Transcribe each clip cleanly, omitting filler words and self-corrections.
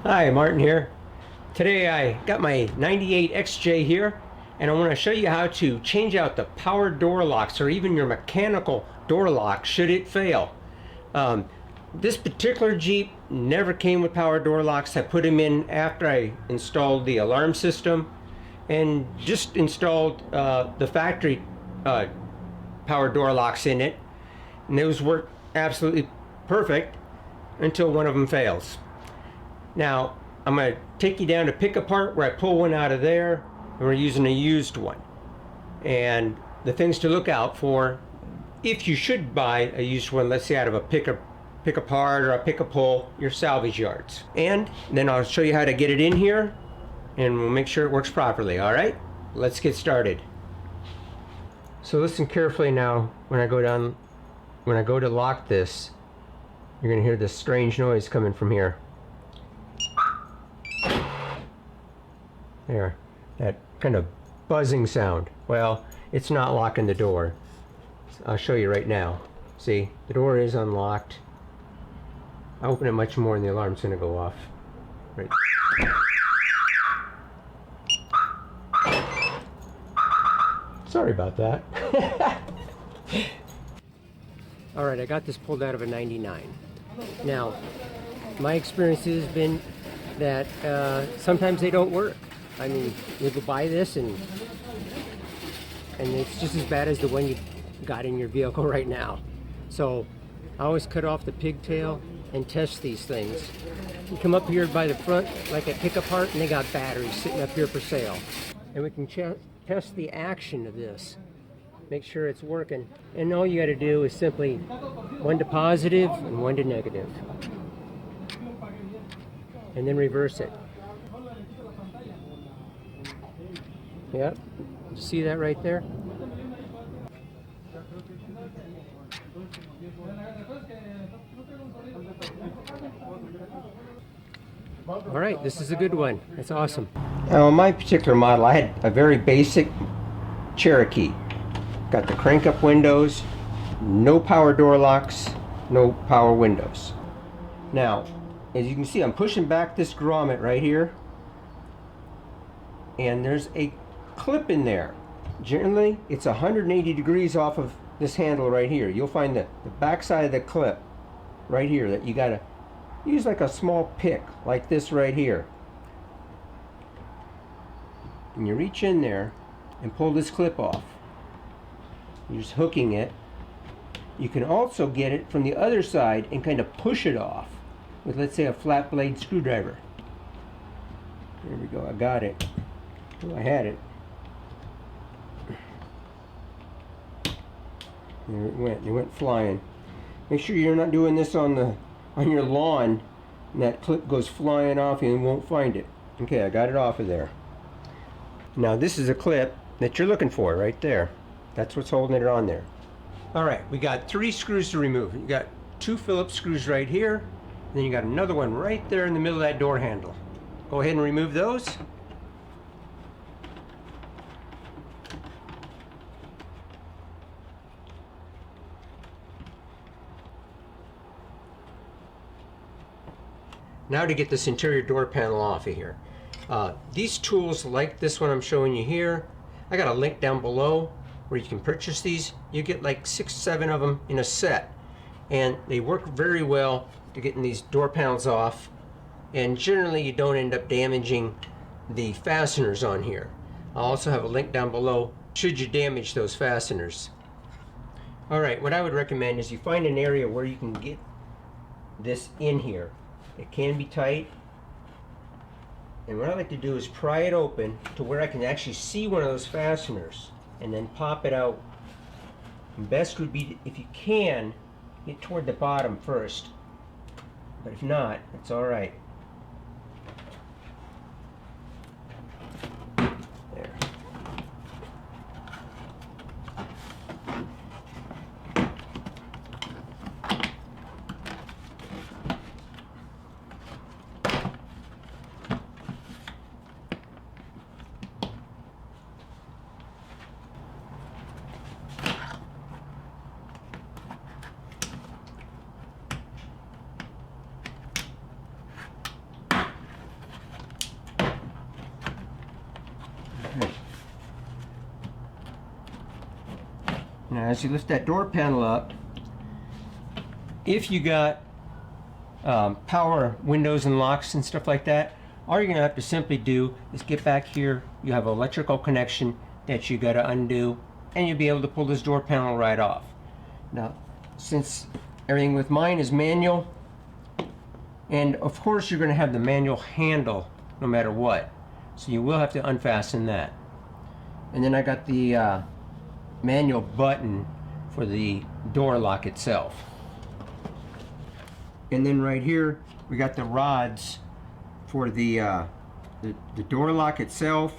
Hi, Martin here. Today I got my 98 XJ here, and I want to show you how to change out the power door locks or even your mechanical door lock should it fail. This particular Jeep never came with power door locks. I put them in after I installed the alarm system and just installed the factory power door locks in it, and those work absolutely perfect until one of them fails. Now, I'm going to take you down to pick apart where I pull one out of there, and we're using a used one. And the things to look out for if you should buy a used one, let's say out of a pick apart or a pick a pull, your salvage yards. And then I'll show you how to get it in here, and we'll make sure it works properly. All right, let's get started. So listen carefully now. When I go to lock this, you're going to hear this strange noise coming from here. There, that kind of buzzing sound. Well, it's not locking the door. I'll show you right now. See, the door is unlocked. I open it much more and the alarm's gonna go off. Right. Sorry about that. All right, I got this pulled out of a 99. Now, my experience has been that sometimes they don't work. I mean, you go buy this and it's just as bad as the one you got in your vehicle right now. So I always cut off the pigtail and test these things. You come up here by the front like at Pick Apart, and they got batteries sitting up here for sale. And we can test the action of this. Make sure it's working. And all you got to do is simply one to positive and one to negative. And then reverse it. Yep, see that right there? All right, this is a good one. That's awesome. Now, on my particular model, I had a very basic Cherokee. Got the crank up windows, no power door locks, no power windows. Now, as you can see, I'm pushing back this grommet right here, and there's a clip in there. Generally, it's 180 degrees off of this handle right here. You'll find the back side of the clip right here that you gotta use like a small pick, like this right here. And you reach in there and pull this clip off. You're just hooking it. You can also get it from the other side and kind of push it off with, let's say, a flat blade screwdriver. There we go, I got it. Oh, I had it. There it went flying. Make sure you're not doing this on your lawn and that clip goes flying off and you won't find it. Okay, I got it off of there. Now this is a clip that you're looking for right there. That's what's holding it on there. Alright, we got 3 screws to remove. You got 2 Phillips screws right here, and then you got another one right there in the middle of that door handle. Go ahead and remove those. Now to get this interior door panel off of here. These tools, like this one I'm showing you here, I got a link down below where you can purchase these. You get like 6, 7 of them in a set, and they work very well to getting these door panels off, and generally you don't end up damaging the fasteners on here. I'll also have a link down below should you damage those fasteners. Alright, what I would recommend is you find an area where you can get this in here. It can be tight, and what I like to do is pry it open to where I can actually see one of those fasteners and then pop it out. And best would be, if you can, get toward the bottom first, but if not, it's alright. There. Now as you lift that door panel up, if you got power windows and locks and stuff like that, all you're going to have to simply do is get back here. You have an electrical connection that you got to undo, and you'll be able to pull this door panel right off. Now, since everything with mine is manual, and of course you're going to have the manual handle no matter what, so you will have to unfasten that. And then I got the manual button for the door lock itself. And then right here we got the rods for the door lock itself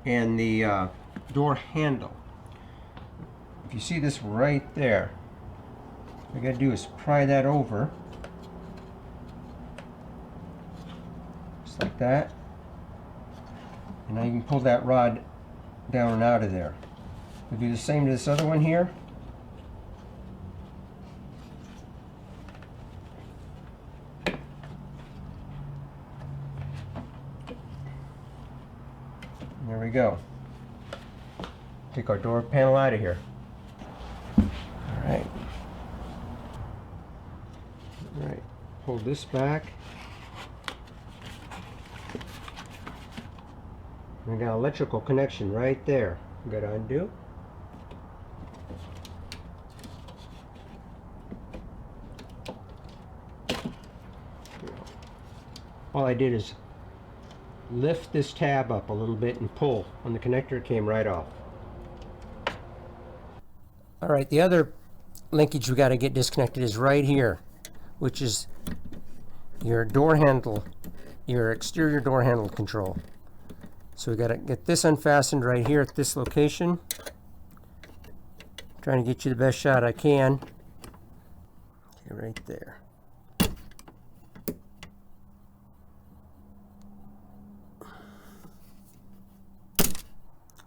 and the door handle. If you see this right there, what I gotta do is pry that over, just like that. And now you can pull that rod down and out of there. We'll do the same to this other one here. There we go. Take our door panel out of here. Alright. Alright. Pull this back. We got an electrical connection right there. We got to undo. All I did is lift this tab up a little bit and pull, and the connector came right off. Alright, the other linkage we got to get disconnected is right here, which is your door handle, your exterior door handle control. So we got to get this unfastened right here at this location. Trying to get you the best shot I can. Okay, right there.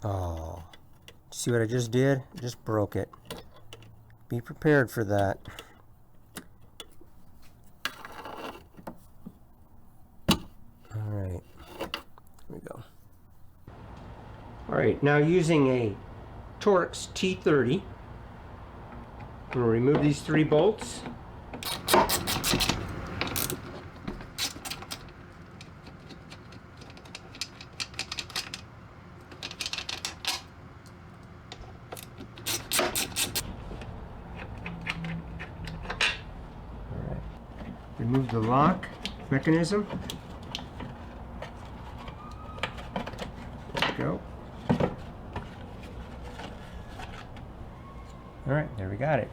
Oh, see what I just did? I just broke it. Be prepared for that. Alright, here we go. Alright, now using a Torx T30, I'm going to remove these 3 bolts. Remove the lock mechanism. There we go. Alright, there we got it.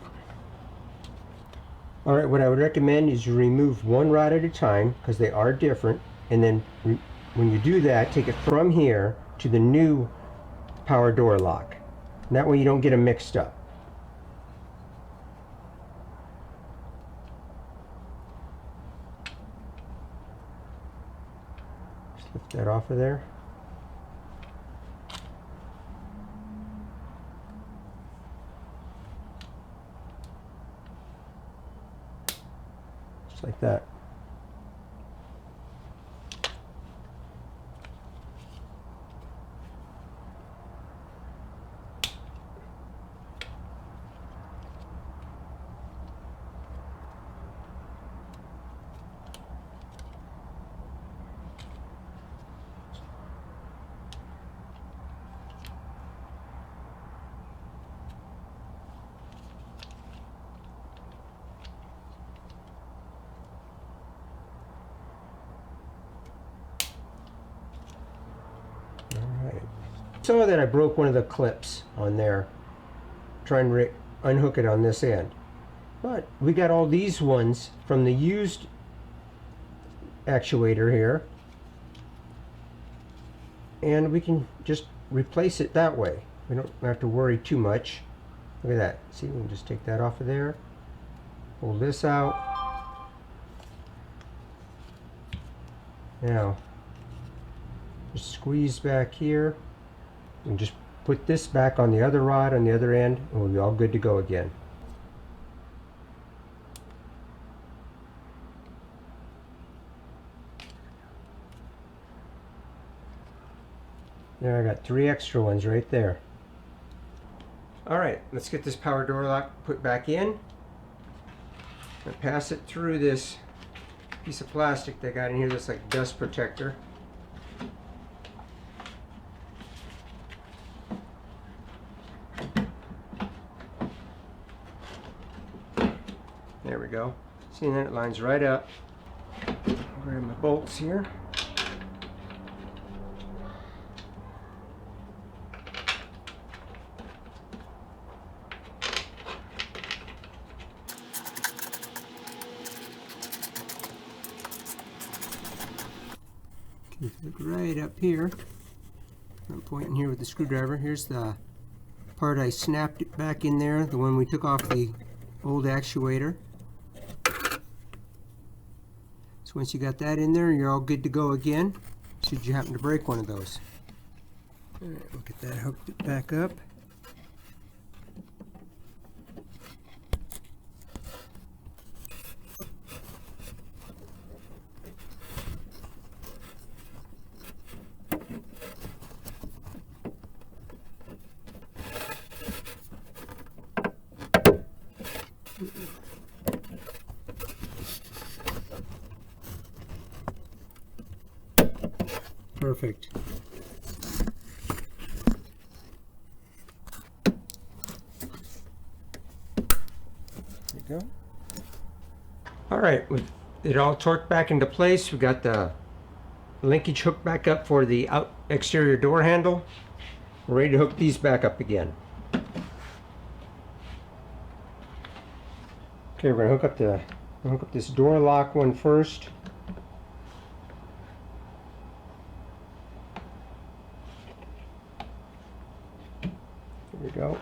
Alright, what I would recommend is you remove one rod at a time because they are different, and then when you do that, take it from here to the new power door lock. And that way you don't get them mixed up. Lift that off of there. Just like that. Saw that I broke one of the clips on there trying to unhook it on this end, but we got all these ones from the used actuator here, and we can just replace it that way. We don't have to worry too much. Look at that. See, we can just take that off of there, pull this out. Now just squeeze back here and just put this back on the other rod on the other end, and we'll be all good to go again. There, I got 3 extra ones right there. Alright, let's get this power door lock put back in. I pass it through this piece of plastic they got in here that's like dust protector. There we go. See, that it lines right up. I'll grab my bolts here. Look right up here. I'm pointing here with the screwdriver. Here's the part I snapped it back in there, the one we took off the old actuator. So once you got that in there, you're all good to go again, should you happen to break one of those. Alright, we'll get that hooked back up. Perfect. There you go. All right, with it all torqued back into place, we got the linkage hooked back up for the exterior door handle. We're ready to hook these back up again. Okay, we're gonna hook up this door lock one first. There we go.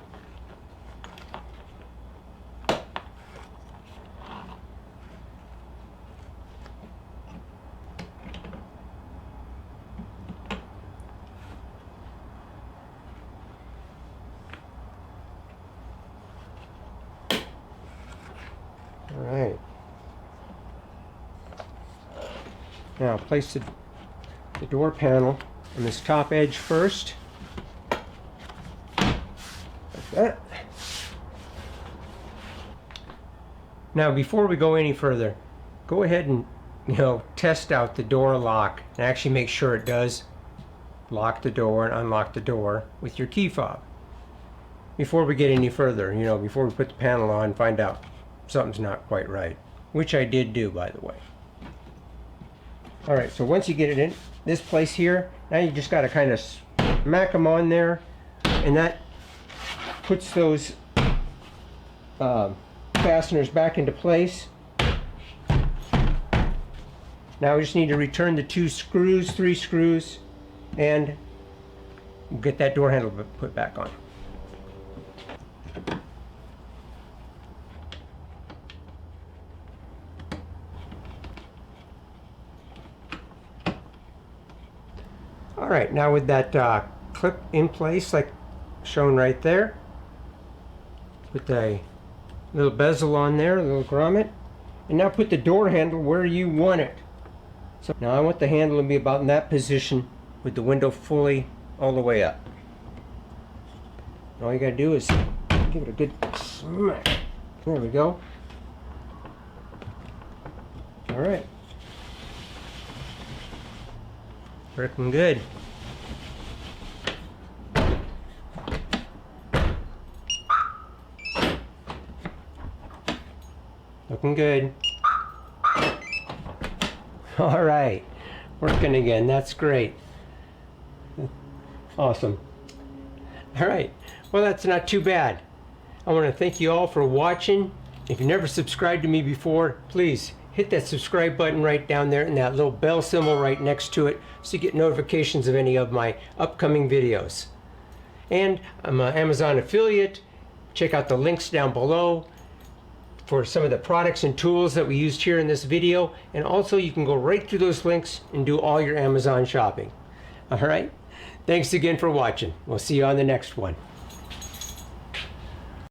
All right. Now place the door panel on this top edge first. That. Now before we go any further, go ahead and test out the door lock and actually make sure it does lock the door and unlock the door with your key fob. Before we get any further, before we put the panel on, find out something's not quite right, which I did do, by the way. Alright, so once you get it in this place here, now you just got to kind of smack them on there, and that puts those fasteners back into place. Now we just need to return the 3 screws, and we'll get that door handle put back on. Alright, now with that clip in place like shown right there, put a little bezel on there, a little grommet, and now put the door handle where you want it. So now I want the handle to be about in that position with the window fully all the way up. All you gotta do is give it a good smack. There we go. Alright. Working good. Looking good. All right, working again. That's great. Awesome. All right, well, that's not too bad. I want to thank you all for watching. If you never subscribed to me before, please hit that subscribe button right down there and that little bell symbol right next to it so you get notifications of any of my upcoming videos. And I'm an Amazon affiliate. Check out the links down below for some of the products and tools that we used here in this video, and also you can go right through those links and do all your Amazon shopping. All right, thanks again for watching. We'll see you on the next one.